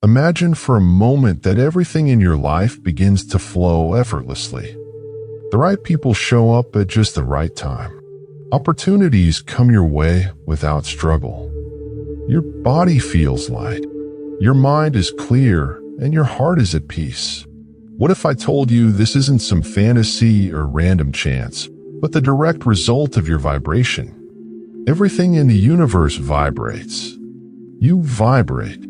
Imagine for a moment that everything in your life begins to flow effortlessly. The right people show up at just the right time. Opportunities come your way without struggle. Your body feels light. Your mind is clear and your heart is at peace. What if I told you this isn't some fantasy or random chance, but the direct result of your vibration? Everything in the universe vibrates. You vibrate.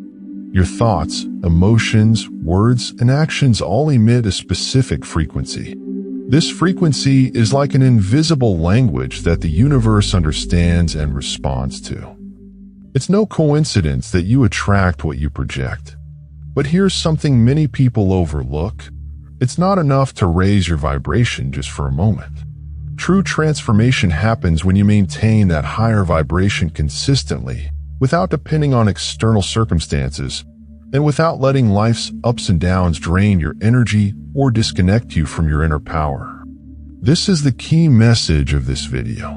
Your thoughts, emotions, words, and actions all emit a specific frequency. This frequency is like an invisible language that the universe understands and responds to. It's no coincidence that you attract what you project. But here's something many people overlook. It's not enough to raise your vibration just for a moment. True transformation happens when you maintain that higher vibration consistently, without depending on external circumstances, and without letting life's ups and downs drain your energy or disconnect you from your inner power. This is the key message of this video.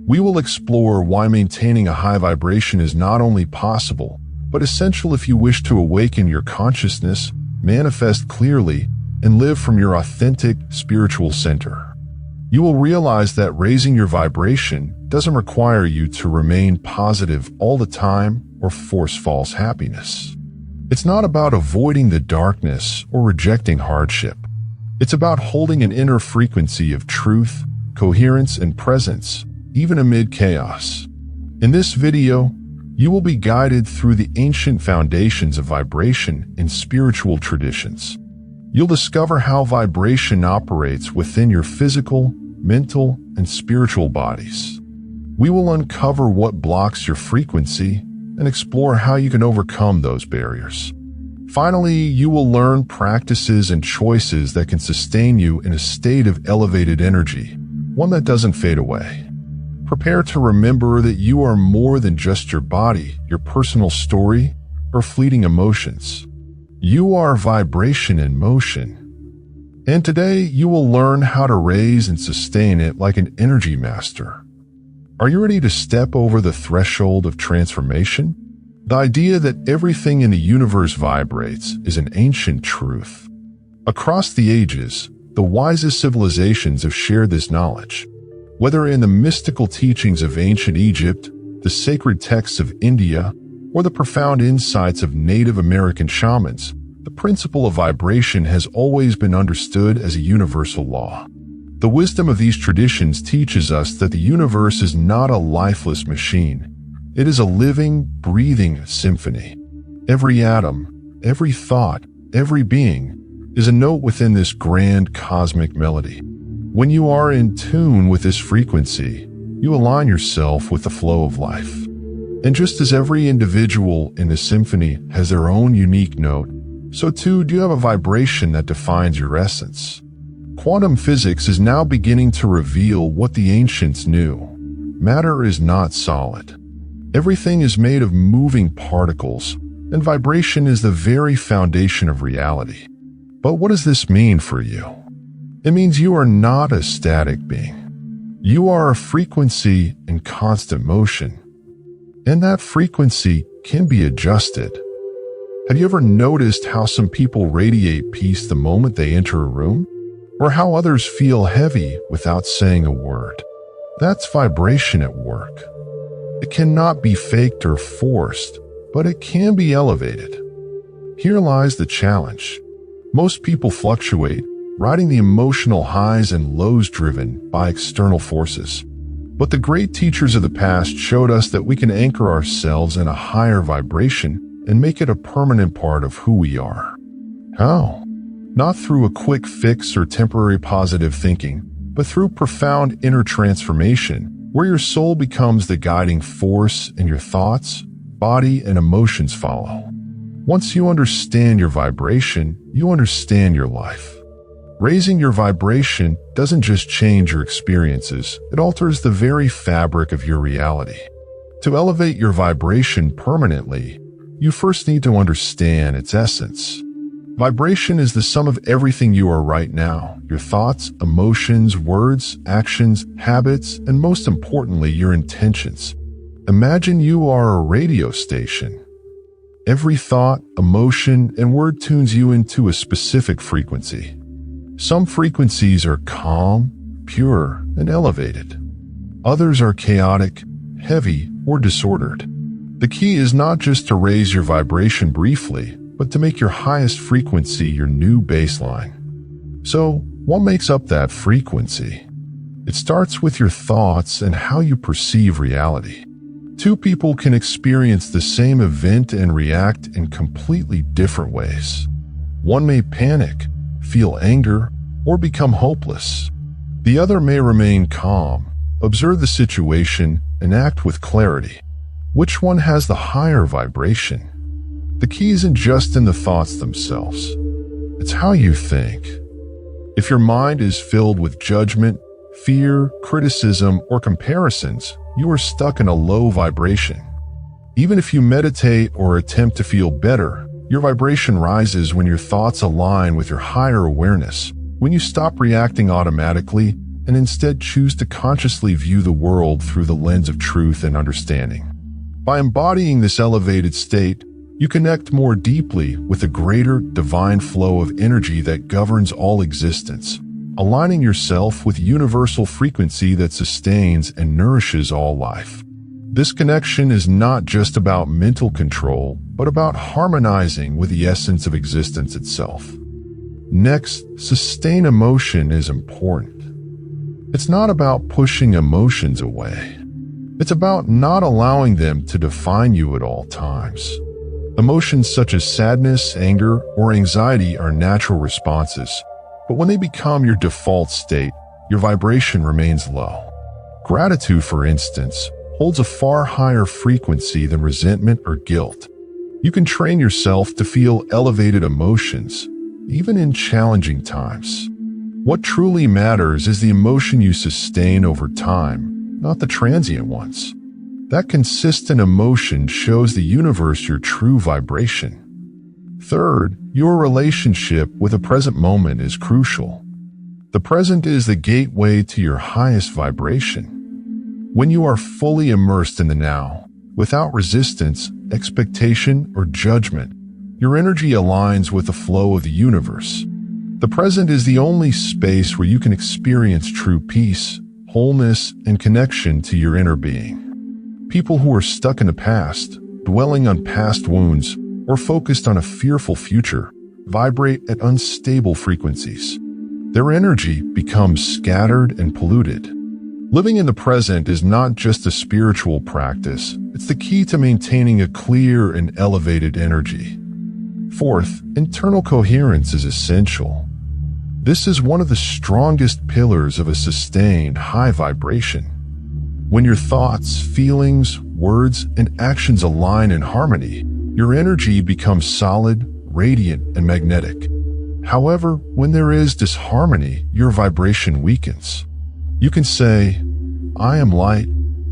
We will explore why maintaining a high vibration is not only possible, but essential if you wish to awaken your consciousness, manifest clearly, and live from your authentic spiritual center. You will realize that raising your vibration doesn't require you to remain positive all the time or force false happiness. It's not about avoiding the darkness or rejecting hardship. It's about holding an inner frequency of truth, coherence, and presence, even amid chaos. In this video, you will be guided through the ancient foundations of vibration in spiritual traditions. You'll discover how vibration operates within your physical, mental, and spiritual bodies. We will uncover what blocks your frequency and explore how you can overcome those barriers. Finally, you will learn practices and choices that can sustain you in a state of elevated energy, one that doesn't fade away. Prepare to remember that you are more than just your body, your personal story, or fleeting emotions. You are vibration in motion. And today, you will learn how to raise and sustain it like an energy master. Are you ready to step over the threshold of transformation? The idea that everything in the universe vibrates is an ancient truth. Across the ages, the wisest civilizations have shared this knowledge. Whether in the mystical teachings of ancient Egypt, the sacred texts of India, or the profound insights of Native American shamans, the principle of vibration has always been understood as a universal law. The wisdom of these traditions teaches us that the universe is not a lifeless machine. It is a living, breathing symphony. Every atom, every thought, every being is a note within this grand cosmic melody. When you are in tune with this frequency, you align yourself with the flow of life. And just as every individual in the symphony has their own unique note, so too do you have a vibration that defines your essence. Quantum physics is now beginning to reveal what the ancients knew. Matter is not solid. Everything is made of moving particles, and vibration is the very foundation of reality. But what does this mean for you? It means you are not a static being. You are a frequency in constant motion. And that frequency can be adjusted. Have you ever noticed how some people radiate peace the moment they enter a room? Or how others feel heavy without saying a word? That's vibration at work. It cannot be faked or forced, but it can be elevated. Here lies the challenge. Most people fluctuate, riding the emotional highs and lows driven by external forces. But the great teachers of the past showed us that we can anchor ourselves in a higher vibration and make it a permanent part of who we are. How? Not through a quick fix or temporary positive thinking, but through profound inner transformation, where your soul becomes the guiding force and your thoughts, body, and emotions follow. Once you understand your vibration, you understand your life. Raising your vibration doesn't just change your experiences, it alters the very fabric of your reality. To elevate your vibration permanently, you first need to understand its essence. Vibration is the sum of everything you are right now, your thoughts, emotions, words, actions, habits, and most importantly, your intentions. Imagine you are a radio station. Every thought, emotion, and word tunes you into a specific frequency. Some frequencies are calm, pure, and elevated. Others are chaotic, heavy, or disordered. The key is not just to raise your vibration briefly, but to make your highest frequency your new baseline. So, what makes up that frequency? It starts with your thoughts and how you perceive reality. Two people can experience the same event and react in completely different ways. One may panic, feel anger, or become hopeless. The other may remain calm, observe the situation, and act with clarity. Which one has the higher vibration? The key isn't just in the thoughts themselves. It's how you think. If your mind is filled with judgment, fear, criticism, or comparisons, you are stuck in a low vibration. Even if you meditate or attempt to feel better, your vibration rises when your thoughts align with your higher awareness, when you stop reacting automatically and instead choose to consciously view the world through the lens of truth and understanding. By embodying this elevated state, you connect more deeply with a greater divine flow of energy that governs all existence, aligning yourself with universal frequency that sustains and nourishes all life. This connection is not just about mental control, but about harmonizing with the essence of existence itself. Next, sustain emotion is important. It's not about pushing emotions away. It's about not allowing them to define you at all times. Emotions such as sadness, anger, or anxiety are natural responses, but when they become your default state, your vibration remains low. Gratitude, for instance, holds a far higher frequency than resentment or guilt. You can train yourself to feel elevated emotions, even in challenging times. What truly matters is the emotion you sustain over time, not the transient ones. That consistent emotion shows the universe your true vibration. Third, your relationship with the present moment is crucial. The present is the gateway to your highest vibration. When you are fully immersed in the now, without resistance, expectation, or judgment, your energy aligns with the flow of the universe. The present is the only space where you can experience true peace, wholeness, and connection to your inner being. People who are stuck in the past, dwelling on past wounds, or focused on a fearful future, vibrate at unstable frequencies. Their energy becomes scattered and polluted. Living in the present is not just a spiritual practice, it's the key to maintaining a clear and elevated energy. Fourth, internal coherence is essential. This is one of the strongest pillars of a sustained high vibration. When your thoughts, feelings, words, and actions align in harmony, your energy becomes solid, radiant, and magnetic. However, when there is disharmony, your vibration weakens. You can say, "I am light,"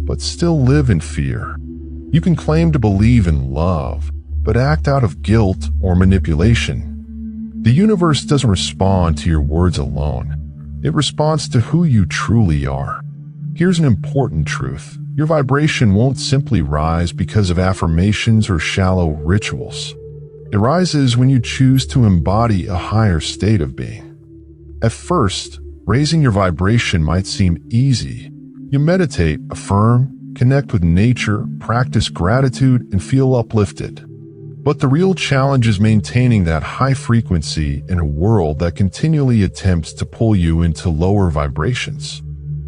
but still live in fear. You can claim to believe in love, but act out of guilt or manipulation. The universe doesn't respond to your words alone. It responds to who you truly are. Here's an important truth. Your vibration won't simply rise because of affirmations or shallow rituals. It rises when you choose to embody a higher state of being. At first, raising your vibration might seem easy. You meditate, affirm, connect with nature, practice gratitude, and feel uplifted. But the real challenge is maintaining that high frequency in a world that continually attempts to pull you into lower vibrations.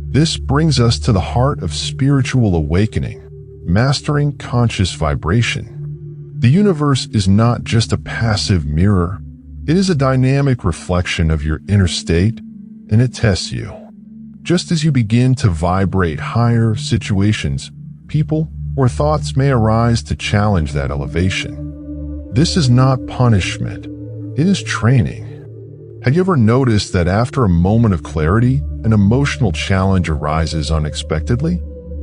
This brings us to the heart of spiritual awakening, mastering conscious vibration. The universe is not just a passive mirror. It is a dynamic reflection of your inner state, and it tests you. Just as you begin to vibrate higher, situations, people, or thoughts may arise to challenge that elevation. This is not punishment. It is training. Have you ever noticed that after a moment of clarity, an emotional challenge arises unexpectedly?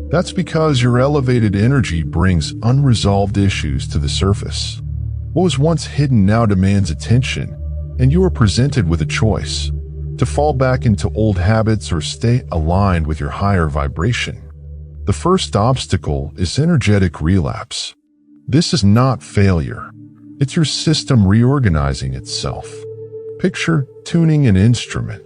That's because your elevated energy brings unresolved issues to the surface. What was once hidden now demands attention, and you are presented with a choice: to fall back into old habits or stay aligned with your higher vibration. The first obstacle is energetic relapse. This is not failure. It's your system reorganizing itself. Picture tuning an instrument.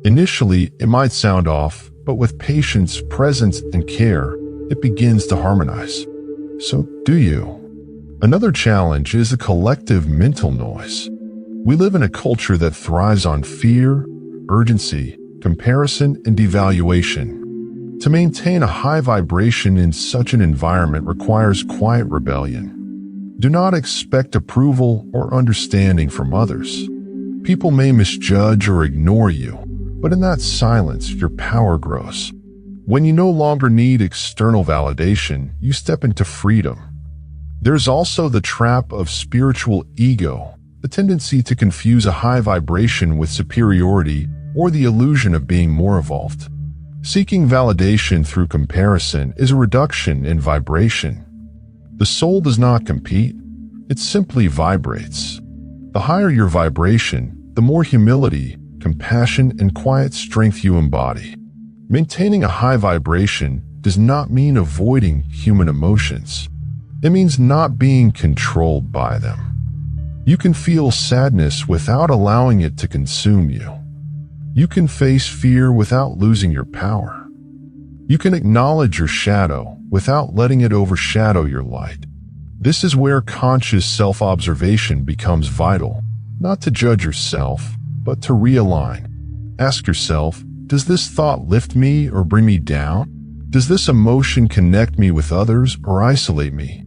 Initially, it might sound off, but with patience, presence, and care, it begins to harmonize. So, do you? Another challenge is the collective mental noise. We live in a culture that thrives on fear, urgency, comparison, and devaluation. To maintain a high vibration in such an environment requires quiet rebellion. Do not expect approval or understanding from others. People may misjudge or ignore you, but in that silence, your power grows. When you no longer need external validation, you step into freedom. There's also the trap of spiritual ego, the tendency to confuse a high vibration with superiority or the illusion of being more evolved. Seeking validation through comparison is a reduction in vibration. The soul does not compete, it simply vibrates. The higher your vibration, the more humility, compassion, and quiet strength you embody. Maintaining a high vibration does not mean avoiding human emotions. It means not being controlled by them. You can feel sadness without allowing it to consume you. You can face fear without losing your power. You can acknowledge your shadow without letting it overshadow your light. This is where conscious self-observation becomes vital, not to judge yourself, but to realign. Ask yourself, does this thought lift me or bring me down? Does this emotion connect me with others or isolate me?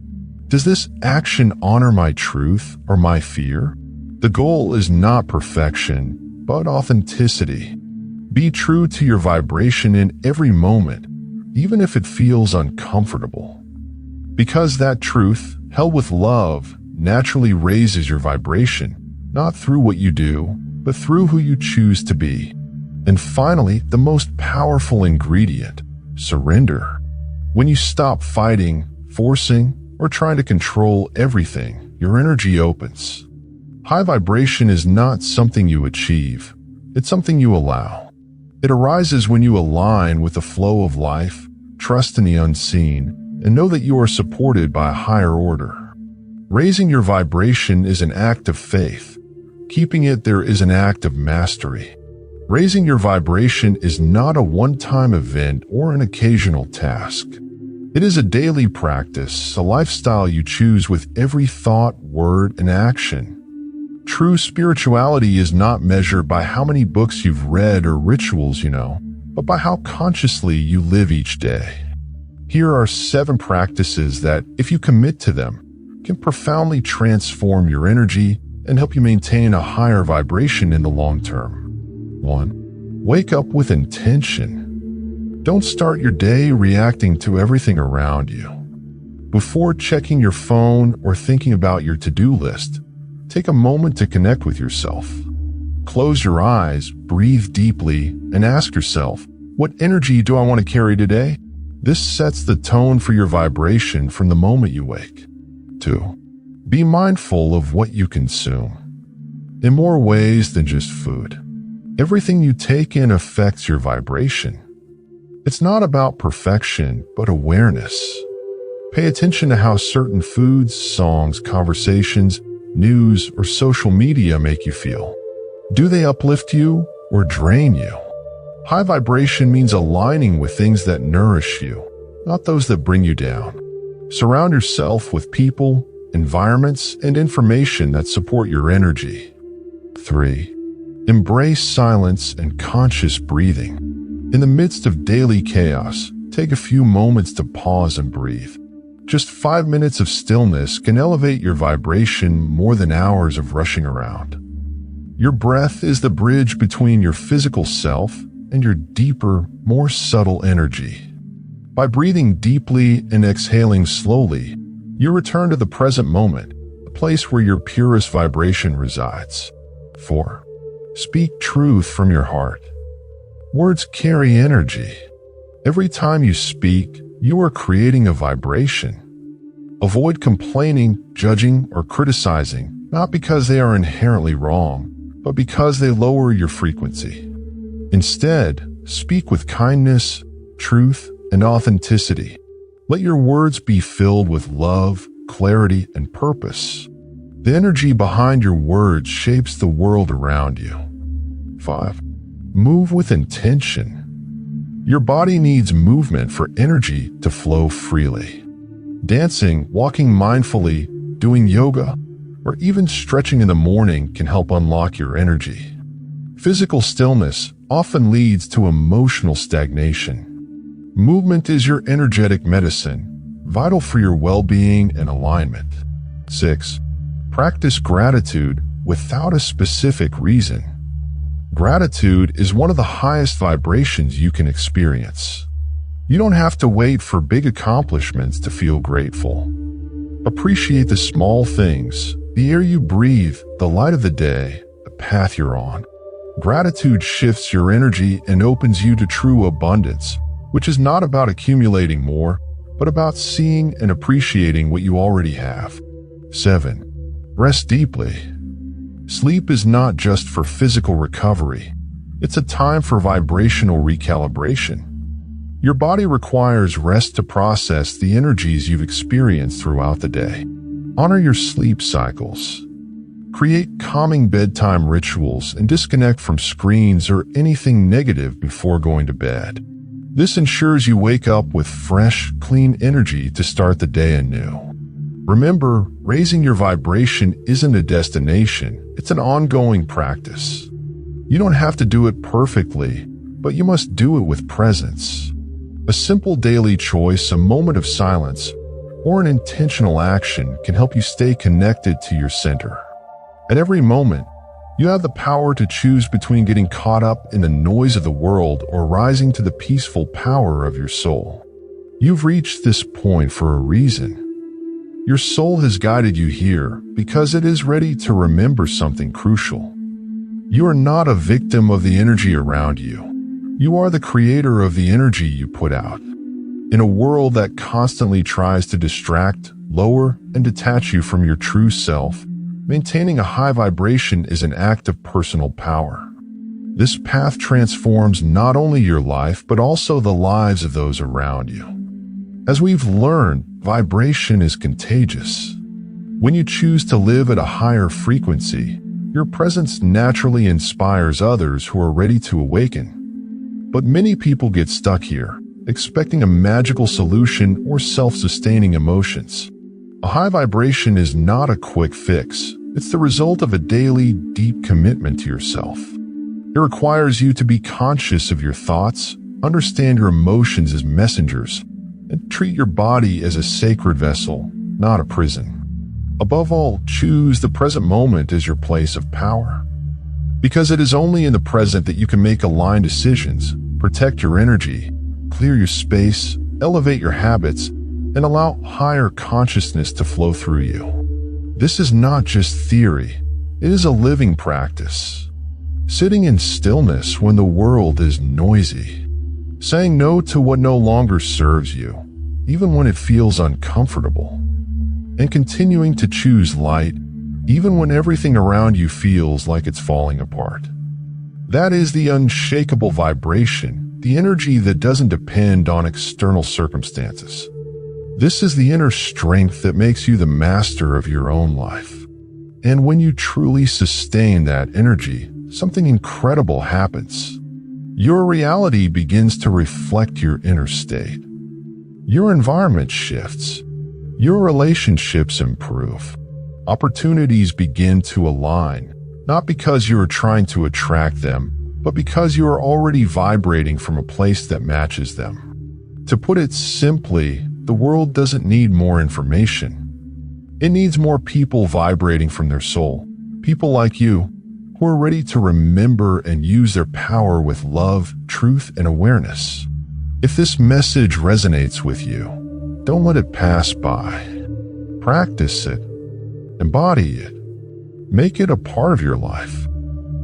Does this action honor my truth or my fear? The goal is not perfection, but authenticity. Be true to your vibration in every moment, even if it feels uncomfortable. Because that truth, held with love, naturally raises your vibration, not through what you do, but through who you choose to be. And finally, the most powerful ingredient, surrender. When you stop fighting, forcing, or trying to control everything, your energy opens. High vibration is not something you achieve, it's something you allow. It arises when you align with the flow of life, trust in the unseen, and know that you are supported by a higher order. Raising your vibration is an act of faith. Keeping it there is an act of mastery. Raising your vibration is not a one-time event or an occasional task. It is a daily practice, a lifestyle you choose with every thought, word, and action. True spirituality is not measured by how many books you've read or rituals you know, but by how consciously you live each day. Here are 7 practices that, if you commit to them, can profoundly transform your energy and help you maintain a higher vibration in the long term. 1. Wake up with intention. Don't start your day reacting to everything around you. Before checking your phone or thinking about your to-do list, take a moment to connect with yourself. Close your eyes, breathe deeply, and ask yourself, what energy do I want to carry today? This sets the tone for your vibration from the moment you wake. 2. Be mindful of what you consume. In more ways than just food. Everything you take in affects your vibration. It's not about perfection, but awareness. Pay attention to how certain foods, songs, conversations, news, or social media make you feel. Do they uplift you or drain you? High vibration means aligning with things that nourish you, not those that bring you down. Surround yourself with people, environments, and information that support your energy. 3. Embrace silence and conscious breathing. In the midst of daily chaos, take a few moments to pause and breathe. Just 5 minutes of stillness can elevate your vibration more than hours of rushing around. Your breath is the bridge between your physical self and your deeper, more subtle energy. By breathing deeply and exhaling slowly, you return to the present moment, the place where your purest vibration resides. 4. Speak truth from your heart. Words carry energy. Every time you speak, you are creating a vibration. Avoid complaining, judging, or criticizing, not because they are inherently wrong, but because they lower your frequency. Instead, speak with kindness, truth, and authenticity. Let your words be filled with love, clarity, and purpose. The energy behind your words shapes the world around you. 5. Move with intention. Your body needs movement for energy to flow freely. Dancing, walking mindfully, doing yoga, or even stretching in the morning can help unlock your energy. Physical stillness often leads to emotional stagnation. Movement is your energetic medicine, vital for your well-being and alignment. 6. Practice gratitude without a specific reason. Gratitude is one of the highest vibrations you can experience. You don't have to wait for big accomplishments to feel grateful. Appreciate the small things, the air you breathe, the light of the day, the path you're on. Gratitude shifts your energy and opens you to true abundance, which is not about accumulating more, but about seeing and appreciating what you already have. 7. Rest deeply. Sleep is not just for physical recovery. It's a time for vibrational recalibration. Your body requires rest to process the energies you've experienced throughout the day. Honor your sleep cycles. Create calming bedtime rituals and disconnect from screens or anything negative before going to bed. This ensures you wake up with fresh, clean energy to start the day anew. Remember, raising your vibration isn't a destination, it's an ongoing practice. You don't have to do it perfectly, but you must do it with presence. A simple daily choice, a moment of silence, or an intentional action can help you stay connected to your center. At every moment, you have the power to choose between getting caught up in the noise of the world or rising to the peaceful power of your soul. You've reached this point for a reason. Your soul has guided you here because it is ready to remember something crucial. You are not a victim of the energy around you. You are the creator of the energy you put out. In a world that constantly tries to distract, lower, and detach you from your true self, maintaining a high vibration is an act of personal power. This path transforms not only your life, but also the lives of those around you. As we've learned, vibration is contagious. When you choose to live at a higher frequency, your presence naturally inspires others who are ready to awaken. But many people get stuck here, expecting a magical solution or self-sustaining emotions. A high vibration is not a quick fix. It's the result of a daily, deep commitment to yourself. It requires you to be conscious of your thoughts, understand your emotions as messengers, and treat your body as a sacred vessel, not a prison. Above all, choose the present moment as your place of power. Because it is only in the present that you can make aligned decisions, protect your energy, clear your space, elevate your habits, and allow higher consciousness to flow through you. This is not just theory, it is a living practice. Sitting in stillness when the world is noisy. Saying no to what no longer serves you, even when it feels uncomfortable. And continuing to choose light, even when everything around you feels like it's falling apart. That is the unshakable vibration, the energy that doesn't depend on external circumstances. This is the inner strength that makes you the master of your own life. And when you truly sustain that energy, something incredible happens. Your reality begins to reflect your inner state. Your environment shifts. Your relationships improve. Opportunities begin to align, not because you are trying to attract them, but because you are already vibrating from a place that matches them. To put it simply, the world doesn't need more information. It needs more people vibrating from their soul, people like you, who are ready to remember and use their power with love, truth, and awareness. If this message resonates with you, don't let it pass by. Practice it. Embody it. Make it a part of your life.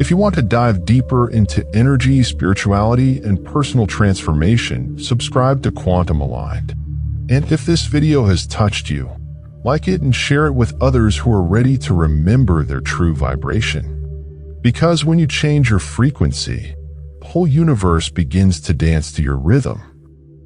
If you want to dive deeper into energy, spirituality, and personal transformation, subscribe to Quantum Aligned. And if this video has touched you, like it and share it with others who are ready to remember their true vibration. Because when you change your frequency, the whole universe begins to dance to your rhythm.